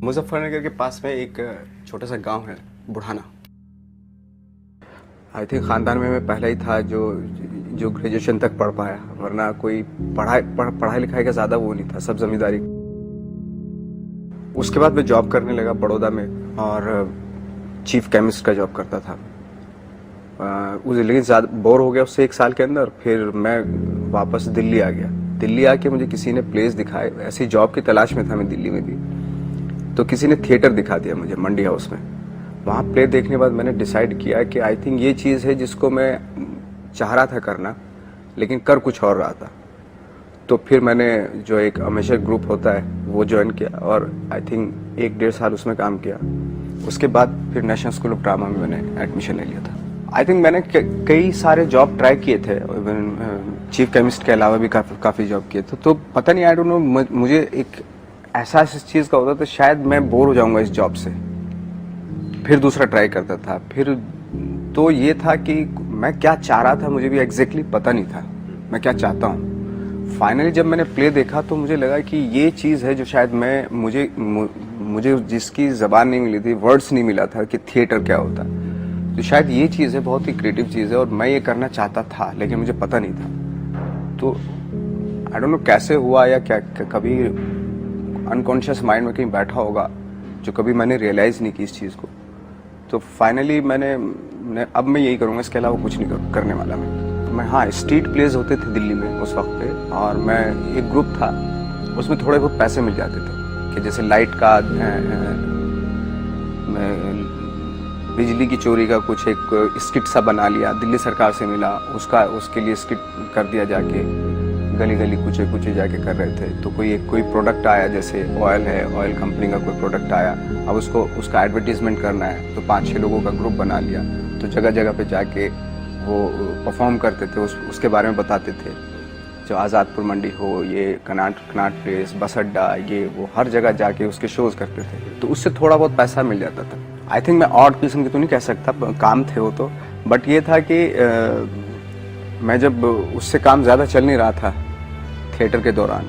मुजफ्फरनगर के पास में एक छोटा सा गांव है बुढ़ाना। आई थिंक ख़ानदान में मैं पहला ही था जो ग्रेजुएशन तक पढ़ पाया, वरना कोई पढ़ाई लिखाई का ज़्यादा वो नहीं था, सब जमींदारी। उसके बाद मैं जॉब करने लगा बड़ौदा में और चीफ केमिस्ट का जॉब करता था। लेकिन ज़्यादा बोर हो गया उससे एक साल के अंदर। फिर मैं वापस दिल्ली आ गया। दिल्ली आके मुझे किसी ने प्लेस दिखाए, ऐसी जॉब की तलाश में था मैं दिल्ली में भी, तो किसी ने थिएटर दिखा दिया मुझे मंडी हाउस में। वहाँ प्ले देखने के बाद मैंने डिसाइड किया कि आई थिंक ये चीज़ है जिसको मैं चाह रहा था करना, लेकिन कर कुछ और रहा था। तो फिर मैंने जो एक अमेचर ग्रुप होता है वो ज्वाइन किया और आई थिंक 1-1.5 साल उसमें काम किया। उसके बाद फिर नेशनल स्कूल ऑफ ड्रामा में मैंने एडमिशन ले लिया था। आई थिंक मैंने कई सारे जॉब ट्राई किए थे, चीफ केमिस्ट के अलावा भी काफ़ी जॉब किए थे। तो पता नहीं, आई डोंट नो, मुझे एक एहसास इस चीज़ का होता था शायद मैं बोर हो जाऊंगा इस जॉब से। फिर दूसरा ट्राई करता था। फिर तो ये था कि मैं क्या चाह रहा था मुझे भी एग्जैक्टली पता नहीं था मैं क्या चाहता हूँ। फाइनली जब मैंने प्ले देखा तो मुझे लगा कि ये चीज़ है जो शायद मुझे जिसकी ज़बान नहीं मिली थी, वर्ड्स नहीं मिला था कि थिएटर क्या होता है। तो शायद ये चीज़ है, बहुत ही क्रिएटिव चीज़ है और मैं ये करना चाहता था लेकिन मुझे पता नहीं था। तो आई डोंट नो कैसे हुआ या क्या कभी अनकॉन्शियस माइंड में कहीं बैठा होगा जो कभी मैंने रियलाइज़ नहीं की इस चीज़ को। तो फाइनली अब मैं यही करूँगा, इसके अलावा कुछ नहीं करने वाला मैं। हाँ, स्ट्रीट प्लेज होते थे दिल्ली में उस वक्त पे, और मैं एक ग्रुप था, उसमें थोड़े बहुत पैसे मिल जाते थे कि जैसे लाइट का, बिजली की चोरी का कुछ एक स्किट सा बना लिया, दिल्ली सरकार से मिला, उसके लिए स्किट कर दिया, जाके गली गली कुछ जाके कर रहे थे। तो कोई प्रोडक्ट आया, जैसे ऑयल है, ऑयल कंपनी का कोई प्रोडक्ट आया, अब उसका एडवर्टीजमेंट करना है तो 5-6 लोगों का ग्रुप बना लिया। तो जगह जगह पे जाके वो परफॉर्म करते थे, उसके बारे में बताते थे। जो आज़ादपुर मंडी हो, ये कनाट प्लेस, बस अड्डा, ये वो हर जगह जाके उसके शोज़ करते थे। तो उससे थोड़ा बहुत पैसा मिल जाता था। आई थिंक मैं ऑड किस्म की तो नहीं कह सकता, काम थे वो तो, बट ये था कि मैं जब उससे काम ज़्यादा चल नहीं रहा था थिएटर के दौरान,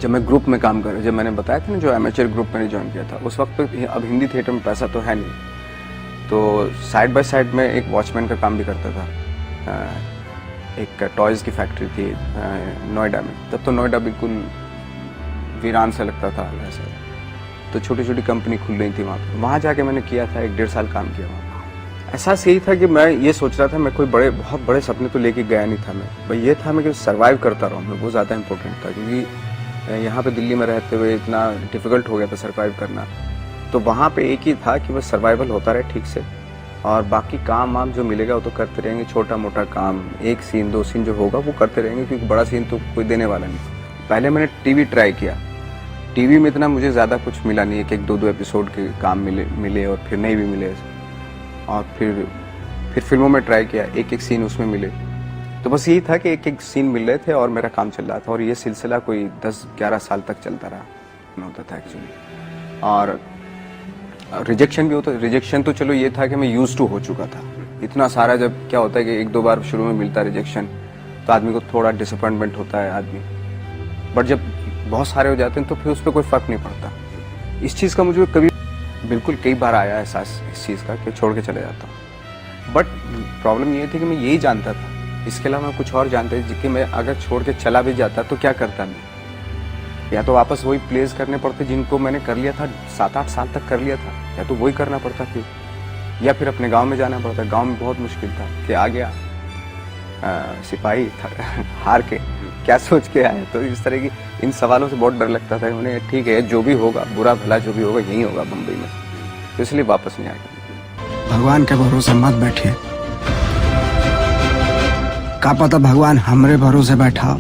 जब मैं ग्रुप में काम कर, जब मैंने बताया था ना जो एमेचर ग्रुप मैंने ज्वाइन किया था, उस वक्त अब हिंदी थिएटर में पैसा तो है नहीं, तो साइड बाय साइड में एक वॉचमैन का काम भी करता था। एक टॉयज़ की फैक्ट्री थी नोएडा में। तब तो नोएडा बिल्कुल वीरान सा लगता था ऐसा, तो छोटी छोटी कंपनी खुल रही थी वहाँ जाके मैंने किया था, 1-1.5 साल काम किया वहाँ। एहसास यही था कि मैं ये सोच रहा था, मैं कोई बहुत बड़े सपने तो लेके गया नहीं था मैं ये था मैं कि सर्वाइव करता रहूँ, मैं वो ज़्यादा इंपॉर्टेंट था। क्योंकि यहाँ पे दिल्ली में रहते हुए इतना डिफ़िकल्ट हो गया था सर्वाइव करना। तो वहाँ पे एक ही था कि बस सर्वाइवल होता रहे ठीक से, और बाकी काम वाम जो मिलेगा वो तो करते रहेंगे, छोटा मोटा काम, 1 सीन 2 सीन जो होगा वो करते रहेंगे, क्योंकि बड़ा सीन तो कोई देने वाला नहीं। पहले मैंने टीवी ट्राई किया, टीवी में इतना मुझे ज़्यादा कुछ मिला नहीं है कि 1-2 एपिसोड के काम मिले और फिर नहीं भी मिले। और फिर फिल्मों में ट्राई किया, 1-1 सीन उसमें मिले। तो बस यही था कि 1-1 सीन मिल रहे थे और मेरा काम चल रहा था, और ये सिलसिला कोई 10-11 साल तक चलता रहा होता था एक्चुअली। और रिजेक्शन भी होता, रिजेक्शन तो चलो ये था कि मैं यूज टू हो चुका था इतना सारा। जब क्या होता है कि 1-2 बार शुरू में मिलता है रिजेक्शन, तो आदमी को थोड़ा डिसअपॉइंटमेंट होता है आदमी, बट जब बहुत सारे हो जाते हैं तो फिर उस पर कोई फ़र्क नहीं पड़ता। इस चीज़ का मुझे बिल्कुल कई बार आया एहसास इस चीज़ का कि छोड़ के चले जाता हूँ। बट प्रॉब्लम ये थी कि मैं यही जानता था, इसके अलावा मैं कुछ और जानता था कि मैं अगर छोड़ के चला भी जाता तो क्या करता मैं, या तो वापस वही प्लेस करने पड़ते जिनको मैंने कर लिया था, 7-8 साल तक कर लिया था, या तो वही करना पड़ता फिर, या फिर अपने गाँव में जाना पड़ता। गाँव में बहुत मुश्किल था कि आ गया सिपाही हार के क्या सोच के आए। तो इस तरह की इन सवालों से बहुत डर लगता था। उन्हें ठीक है, जो भी होगा, बुरा भला जो भी होगा यही होगा मुंबई में, तो इसलिए वापस नहीं आया। भगवान के भरोसे मत बैठिए, का पता भगवान हमरे भरोसे बैठा।